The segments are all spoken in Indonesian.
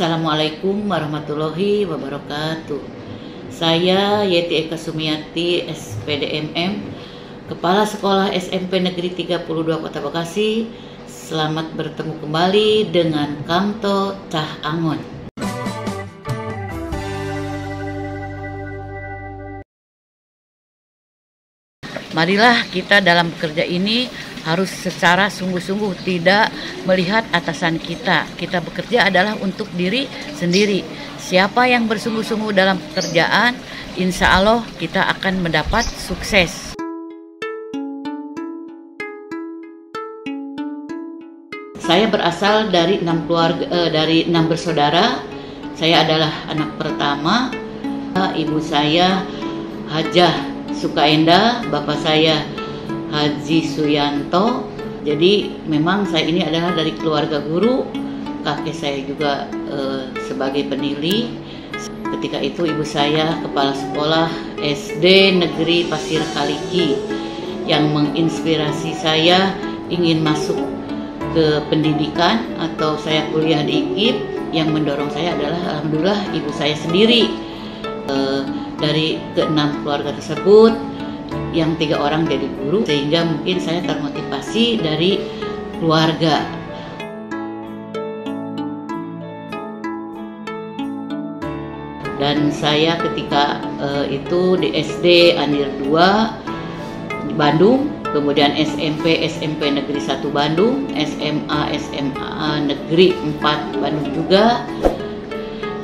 Assalamualaikum warahmatullahi wabarakatuh. Saya Yeti Eka Sumiati, SPDMM, Kepala Sekolah SMP Negeri 32 Kota Bekasi. Selamat bertemu kembali dengan Kamto Cah Angon. Marilah kita dalam bekerja ini harus secara sungguh-sungguh, tidak melihat atasan kita. Kita bekerja adalah untuk diri sendiri. Siapa yang bersungguh-sungguh dalam pekerjaan, insya Allah kita akan mendapat sukses. Saya berasal dari 6 keluarga, dari 6 bersaudara. Saya adalah anak pertama. Ibu saya Hajah Sukaenda, bapak saya Haji Suyanto. Jadi memang saya ini adalah dari keluarga guru. Kakek saya juga sebagai penili. Ketika itu ibu saya kepala sekolah SD Negeri Pasir Kaliki, yang menginspirasi saya ingin masuk ke pendidikan atau saya kuliah di IKIP. Yang mendorong saya adalah alhamdulillah ibu saya sendiri. Dari ke-6 keluarga tersebut, yang 3 orang jadi guru, sehingga mungkin saya termotivasi dari keluarga. Dan saya ketika itu di SD Anir 2 di Bandung, kemudian SMP Negeri 1 Bandung, SMA Negeri 4 Bandung juga.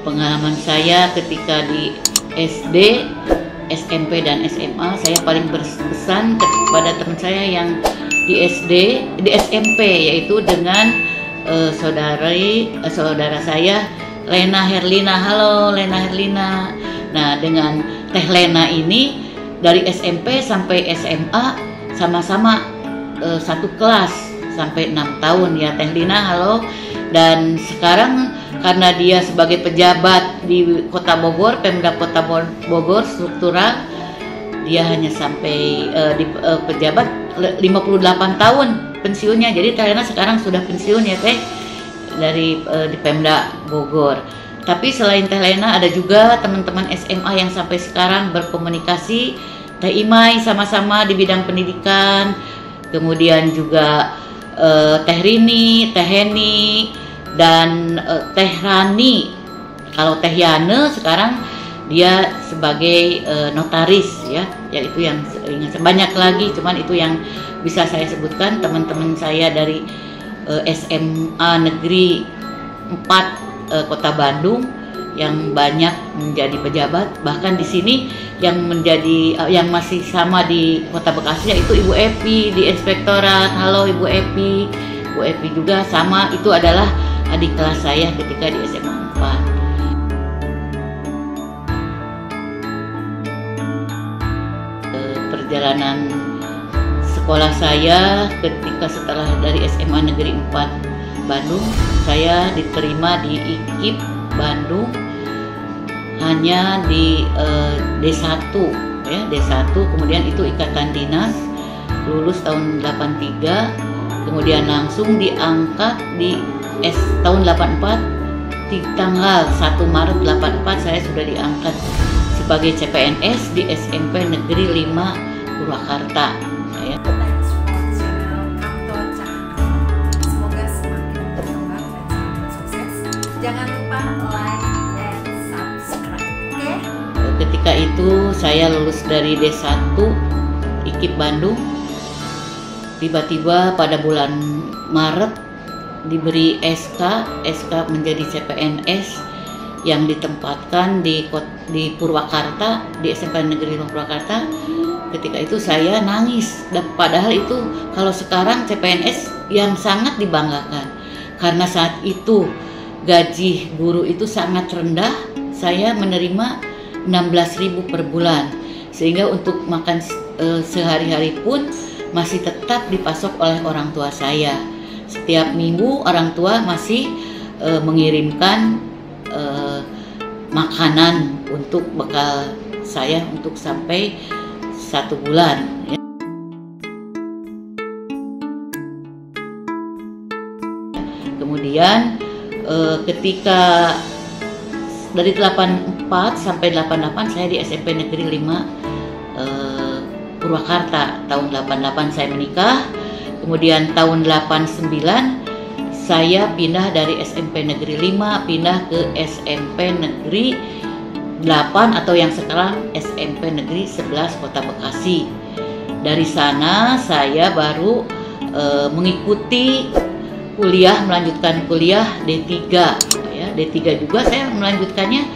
Pengalaman saya ketika di SD, SMP dan SMA, saya paling berkesan kepada teman saya yang di SMP, yaitu dengan saudara saya Lena Herlina. Halo Lena Herlina. Nah, dengan Teh Lena ini dari SMP sampai SMA sama-sama satu kelas sampai 6 tahun ya Teh Lina. Halo. Dan sekarang karena dia sebagai pejabat di Kota Bogor, Pemda Kota Bogor struktural, dia hanya sampai di pejabat 58 tahun pensiunnya. Jadi Teh Lena sekarang sudah pensiun ya Teh, dari di Pemda Bogor. Tapi selain Teh Lena ada juga teman-teman SMA yang sampai sekarang berkomunikasi. Teh Imai sama-sama di bidang pendidikan, kemudian juga Teh Rini, Teh Heni, dan Teh Rani. Kalau Teh Yane sekarang dia sebagai notaris ya, yaitu yang banyak lagi, cuman itu yang bisa saya sebutkan. Teman-teman saya dari SMA Negeri 4 Kota Bandung yang banyak menjadi pejabat, bahkan di sini yang masih sama di Kota Bekasi yaitu Ibu Epi di Inspektorat. Halo Ibu Epi. Ibu Epi juga sama, itu adalah adik kelas saya ketika di SMA 4. Perjalanan sekolah saya ketika setelah dari SMA Negeri 4 Bandung, saya diterima di IKIP Bandung hanya di D1 ya, D1, kemudian itu ikatan dinas, lulus tahun 83, kemudian langsung diangkat di tahun 84, di tanggal 1 Maret 84 saya sudah diangkat sebagai CPNS di SMP Negeri 5 Purwakarta ya. Jangan lupa like dan subscribe, oke? Ketika itu saya lulus dari D1 IKIP Bandung. Tiba-tiba pada bulan Maret diberi SK menjadi CPNS yang ditempatkan di Purwakarta, di SMP Negeri 5 Purwakarta. Ketika itu saya nangis. Padahal itu kalau sekarang CPNS yang sangat dibanggakan, karena saat itu gaji guru itu sangat rendah. Saya menerima 16.000 per bulan, sehingga untuk makan sehari-hari pun masih tetap dipasok oleh orang tua saya. Setiap minggu orang tua masih mengirimkan makanan untuk bekal saya untuk sampai 1 bulan. Kemudian ketika dari 84 sampai 88 saya di SMP Negeri 5 Purwakarta. Tahun 88 saya menikah, kemudian tahun 89 saya pindah dari SMP Negeri 5 pindah ke SMP Negeri 8 atau yang sekarang SMP Negeri 11 Kota Bekasi. Dari sana saya baru mengikuti kuliah, melanjutkan kuliah D3 ya. D3 juga saya melanjutkannya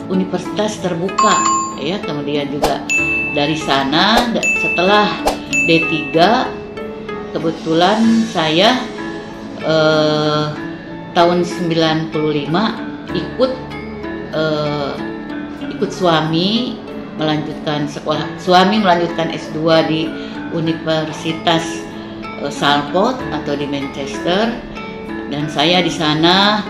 Universitas Terbuka ya. Kemudian juga dari sana setelah D3 kebetulan saya tahun 95 ikut suami melanjutkan sekolah. Suami melanjutkan S2 di Universitas Salford atau di Manchester, dan saya di sana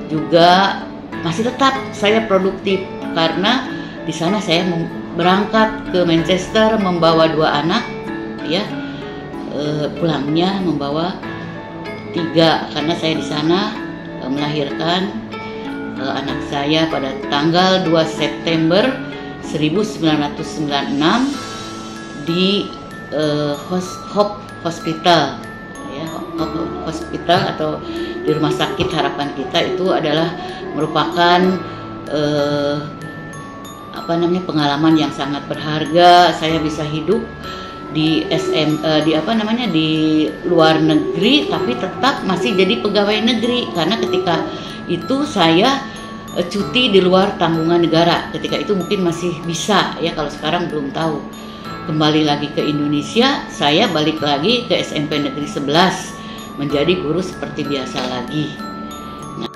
juga masih tetap saya produktif karena di sana saya berangkat ke Manchester membawa 2 anak ya, pulangnya membawa 3 karena saya di sana melahirkan anak saya pada tanggal 2 September 1996 di Hope Hospital ya. Hope Hospital atau di Rumah Sakit Harapan Kita itu adalah merupakan pengalaman yang sangat berharga. Saya bisa hidup di di luar negeri tapi tetap masih jadi pegawai negeri karena ketika itu saya cuti di luar tanggungan negara. Ketika itu mungkin masih bisa ya, kalau sekarang belum tahu. Kembali lagi ke Indonesia, saya balik lagi ke SMP Negeri 11 menjadi guru seperti biasa lagi. Nah,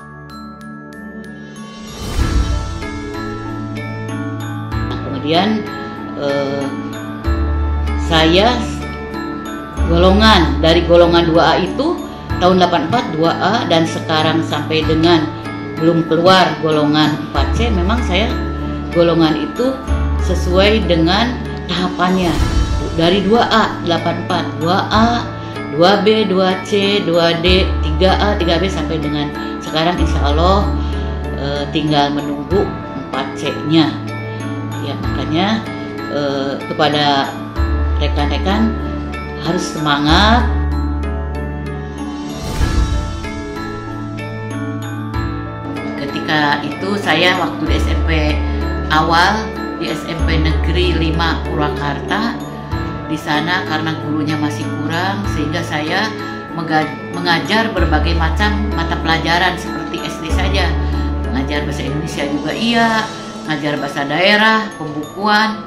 kemudian saya dari golongan 2A itu tahun 84 2A dan sekarang sampai dengan belum keluar golongan 4C. Memang saya golongan itu sesuai dengan tahapannya dari 2A 84, 2A, 2B, 2C, 2D, 3A, 3B sampai dengan sekarang insya Allah tinggal menunggu 4C-nya ya. Makanya kepada rekan-rekan harus semangat. Ketika itu saya waktu di SMP awal di SMP Negeri 5 Purwakarta, di sana karena gurunya masih kurang sehingga saya mengajar berbagai macam mata pelajaran seperti SD saja. Mengajar bahasa Indonesia juga iya, mengajar bahasa daerah, pembukuan.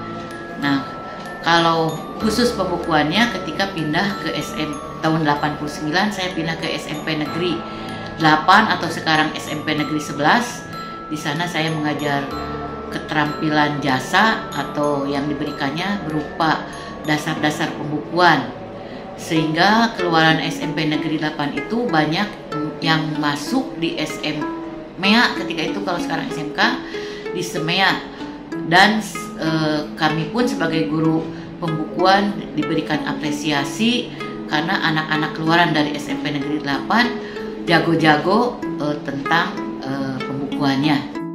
Nah, kalau khusus pembukuannya ketika pindah ke tahun 89 saya pindah ke SMP Negeri 8 atau sekarang SMP Negeri 11. Di sana saya mengajar keterampilan jasa atau yang diberikannya berupa dasar-dasar pembukuan, sehingga keluaran SMP Negeri 8 itu banyak yang masuk di SMEA ketika itu. Kalau sekarang SMK di SMEA, dan kami pun sebagai guru pembukuan diberikan apresiasi karena anak-anak keluaran dari SMP Negeri 8 jago-jago tentang pembukuannya.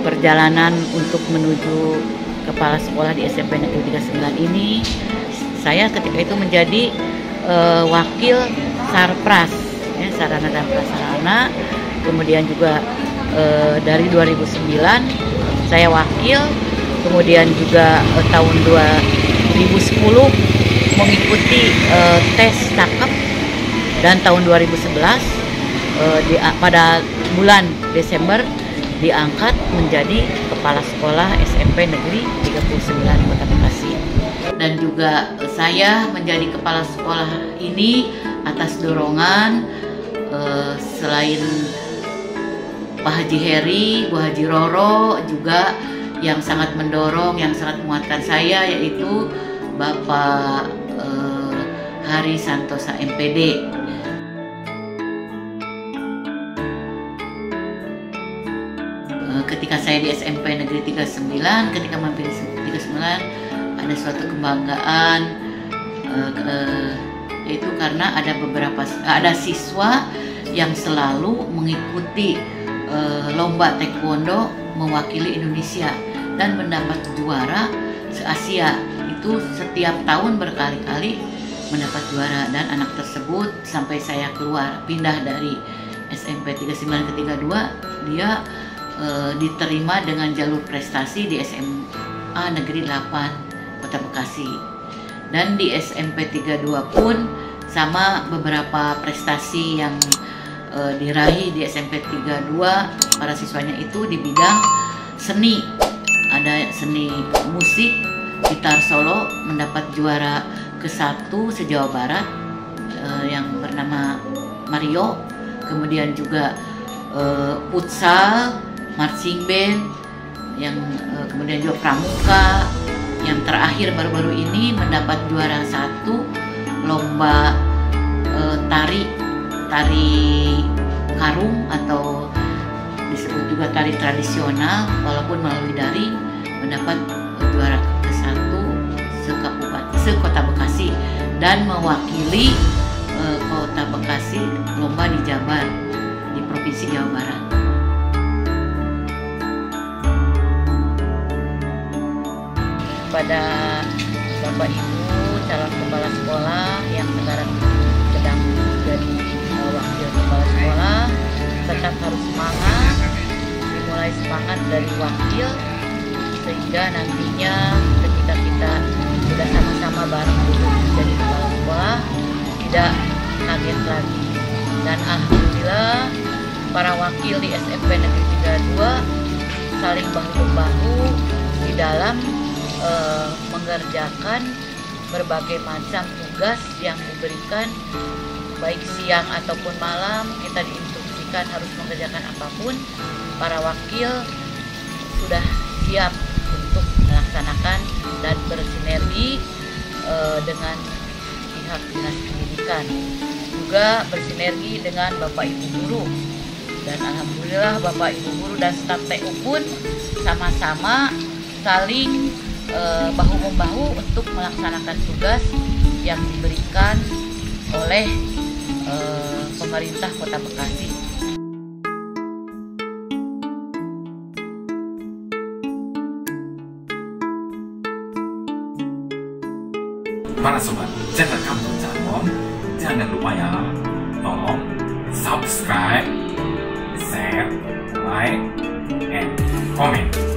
Perjalanan untuk menuju kepala sekolah di SMP Negeri 39 ini, saya ketika itu menjadi wakil Sarpras ya, sarana dan prasarana. Kemudian juga dari 2009 saya wakil, kemudian juga tahun 2010 mengikuti tes cakep, dan tahun 2011 pada bulan Desember diangkat menjadi kepala sekolah SMP Negeri 39 Kota Bekasi. Dan juga saya menjadi kepala sekolah ini atas dorongan selain Pak Haji Heri, Bu Haji Roro juga yang sangat mendorong, yang sangat menguatkan saya, yaitu Bapak Hari Santosa MPD. Ketika saya di SMP Negeri 39, ketika mampir di 39 ada suatu kebanggaan Yaitu karena ada siswa yang selalu mengikuti lomba taekwondo mewakili Indonesia dan mendapat juara se-Asia. Itu setiap tahun berkali-kali mendapat juara, dan anak tersebut sampai saya keluar pindah dari SMP 39 ke 32, dia diterima dengan jalur prestasi di SMA Negeri 8 Kota Bekasi. Dan di SMP 32 pun sama beberapa prestasi yang diraih di SMP 32 para siswanya itu di bidang seni. Ada seni musik, gitar solo, mendapat juara ke-1 se-Jawa Barat yang bernama Mario. Kemudian juga futsal, marching band, yang kemudian juga pramuka. Yang terakhir baru-baru ini mendapat juara 1 lomba tari karung atau disebut juga tari tradisional, walaupun melalui daring, mendapat juara ke-1 se-Kota Bekasi dan mewakili Kota Bekasi lomba di Jabar di Provinsi Jawa Barat. Pada Bapak Ibu calon kepala sekolah yang sekarang sedang jadi wakil kepala sekolah, tetap harus semangat, dimulai semangat dari wakil, sehingga nantinya ketika kita sudah sama-sama bareng duduk jadi kepala sekolah tidak kaget lagi. Dan alhamdulillah para wakil di SMP Negeri 32 saling bahu-membahu di dalam mengerjakan berbagai macam tugas yang diberikan, baik siang ataupun malam. Kita diinstruksikan harus mengerjakan apapun, para wakil sudah siap untuk melaksanakan dan bersinergi dengan pihak dinas pendidikan, juga bersinergi dengan Bapak Ibu guru. Dan alhamdulillah Bapak Ibu guru dan staf TU pun sama-sama saling bahu-membahu untuk melaksanakan tugas yang diberikan oleh pemerintah Kota Bekasi. Para sobat, jaga kampung Jangkong, jangan lupa ya, tolong subscribe, share, like, and comment.